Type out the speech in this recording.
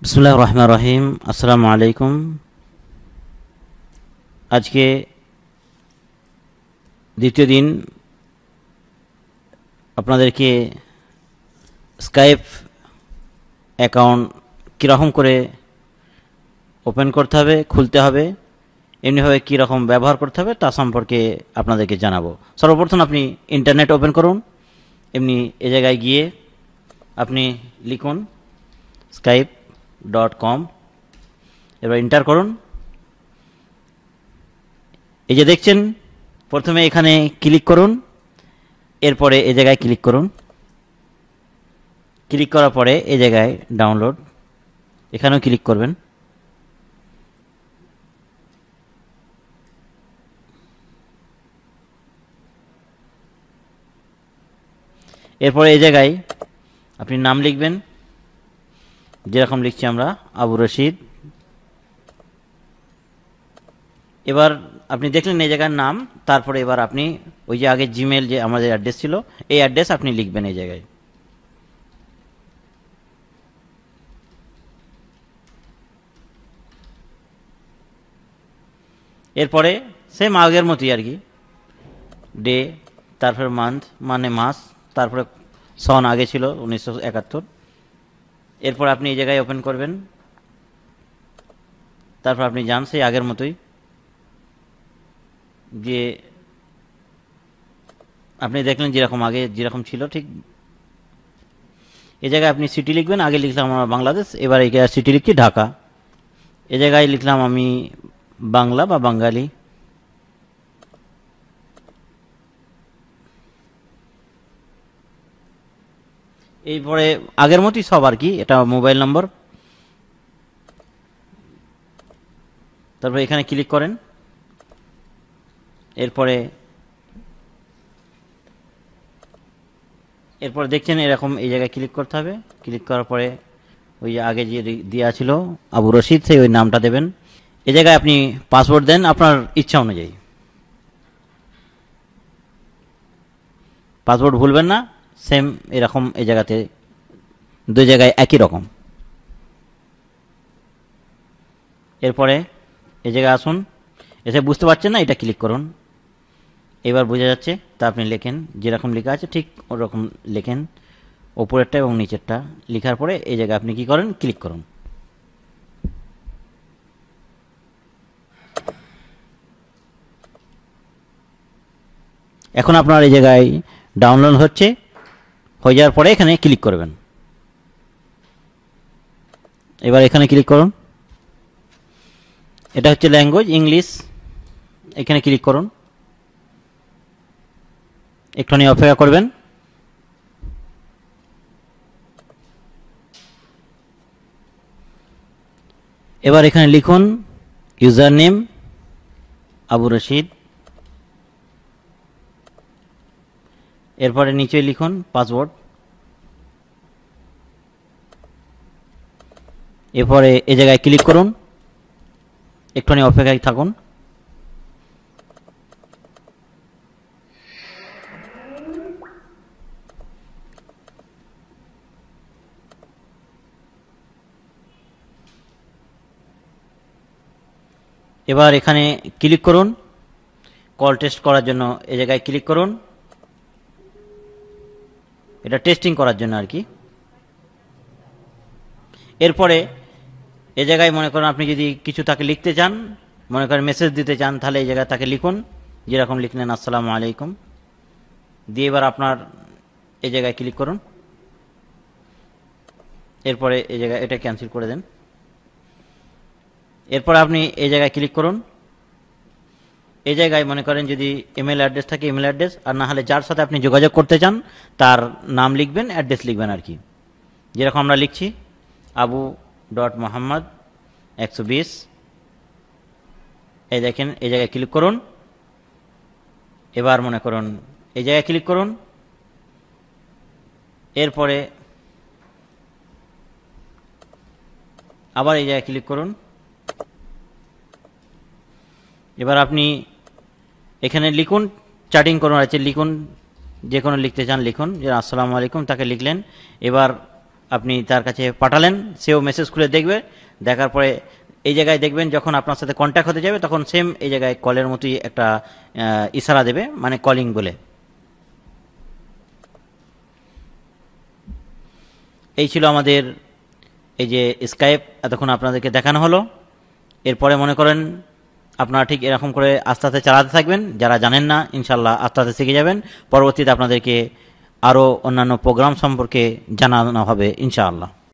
বিসমিল্লাহির রহমানির রহিম। আসসালামু আলাইকুম। আজকে দ্বিতীয় দিন আপনাদেরকে স্কাইপ অ্যাকাউন্ট কীরকম করে ওপেন করতে হবে, খুলতে হবে, এমনিভাবে কীরকম ব্যবহার করতে হবে তা সম্পর্কে আপনাদেরকে জানাবো। সর্বপ্রথম আপনি ইন্টারনেট ওপেন করুন। এমনি এ জায়গায় গিয়ে আপনি লিখুন skype.com, এবার এন্টার করুন। এই যে দেখছেন, প্রথমে এখানে ক্লিক করুন, এরপরে এই জায়গায় ক্লিক করুন। ক্লিক করার পরে এই জায়গায় ডাউনলোড, এখানেও ক্লিক করবেন। এরপরে এই জায়গায় আপনি নাম লিখবেন, যেরকম লিখছি আমরা আবু রশিদ। এবার আপনি দেখলেন এই জায়গার নাম, তারপরে এবার আপনি ওই যে আগে জিমেল যে আমাদের অ্যাড্রেস ছিল, এই অ্যাড্রেস আপনি লিখবেন এই জায়গায়। এরপরে সেম আগের মতোই আর কি, ডে, তারপরে মান্থ মানে মাস, তারপরে সন আগে ছিল 1971। এরপর আপনি এই জায়গায় ওপেন করবেন, তারপর আপনি যান সেই আগের মতোই, যে আপনি দেখলেন যেরকম আগে যেরকম ছিল ঠিক এই জায়গায় আপনি সিটি লিখবেন। আগে লিখলাম আমরা বাংলাদেশ, এবার এই সিটি লিখছি ঢাকা। এ জায়গায় লিখলাম আমি বাংলা বা বাঙালি। এরপরে আগের মতোই সব আর কি, এটা মোবাইল নম্বর। তারপরে এখানে ক্লিক করেন। এরপরে দেখছেন এরকম এই জায়গায় ক্লিক করতে হবে। ক্লিক করার পরে ওই যে আগে যে দেওয়া ছিল আবু রশিদ, সেই ওই নামটা দেবেন। এই জায়গায় আপনি পাসওয়ার্ড দেন আপনার ইচ্ছা অনুযায়ী, পাসওয়ার্ড ভুলবেন না। সেম এরকম এই জায়গাতে দুই জায়গায় একই রকম। এরপরে এই জায়গায় আসুন, এসে বুঝতে পারছেন না, এটা ক্লিক করুন। এবার বোঝা যাচ্ছে, তা আপনি লেখেন যেরকম লেখা আছে ঠিক ওরকম লেখেন, ওপরেরটা এবং নিচেরটা। লেখার পরে এই জায়গায় আপনি কি করেন, ক্লিক করুন। এখন আপনার এই জায়গায় ডাউনলোড হচ্ছে, হয়ে যাওয়ার পরে এখানে ক্লিক করবেন। এবার এখানে ক্লিক করুন। এটা হচ্ছে ল্যাঙ্গুয়েজ ইংলিশ, এখানে ক্লিক করুন। একটুখানি অপেক্ষা করবেন। এবার এখানে লিখুন ইউজার নেম আবু রশিদ, এরপরে নিচে লিখুন পাসওয়ার্ড। এরপরে এই জায়গায় ক্লিক করুন, একটুখানি অপেক্ষায় থাকুন। এবার এখানে ক্লিক করুন, কল টেস্ট করার জন্য এই জায়গায় ক্লিক করুন। এটা টেস্টিং করার জন্য আর কি। এরপরে এই জায়গায় মনে করেন আপনি যদি কিছু তাকে লিখতে চান, মনে করেন মেসেজ দিতে চান, তাহলে এই জায়গায় তাকে লিখুন, যেরকম লিখলেন আসসালামু আলাইকুম দিয়ে। এবার আপনার এই জায়গায় ক্লিক করুন। এরপরে এই জায়গায় এটা ক্যান্সেল করে দেন। এরপর আপনি এই জায়গায় ক্লিক করুন। এই জায়গায় মনে করেন যদি ইমেল অ্যাড্রেস থাকে ইমেল অ্যাড্রেস, আর না হলে যার সাথে আপনি যোগাযোগ করতে চান তার নাম লিখবেন, অ্যাড্রেস লিখবেন আর কি। যেরকম আমরা লিখছি abu.mohammad 120। এই দেখেন এই জায়গায় ক্লিক করুন। এবার মনে করুন এই জায়গায় ক্লিক করুন। এরপরে আবার এই জায়গায় ক্লিক করুন। এবার আপনি এখানে লিখুন, চ্যাটিং করুন আছে, লিখুন যে কোনো লিখতে চান লিখুন, যে আসসালামু আলাইকুম তাকে লিখলেন। এবার আপনি তার কাছে পাঠালেন, সেও মেসেজ খুলে দেখবে, দেখার পরে এই জায়গায় দেখবেন যখন আপনার সাথে কন্ট্যাক্ট হতে যাবে তখন সেম এই জায়গায় কলের মতোই একটা ইশারা দেবে, মানে কলিং বলে। এই ছিল আমাদের এই যে স্কাইপ এতক্ষণ আপনাদেরকে দেখানো হলো। এরপরে মনে করেন আপনারা ঠিক এরকম করে আস্তে আস্তে চালাতে থাকবেন, যারা জানেন না ইনশাল্লাহ আস্তে আস্তে শিখে যাবেন। পরবর্তীতে আপনাদেরকে আরও অন্যান্য প্রোগ্রাম সম্পর্কে জানানো হবে ইনশাআল্লাহ।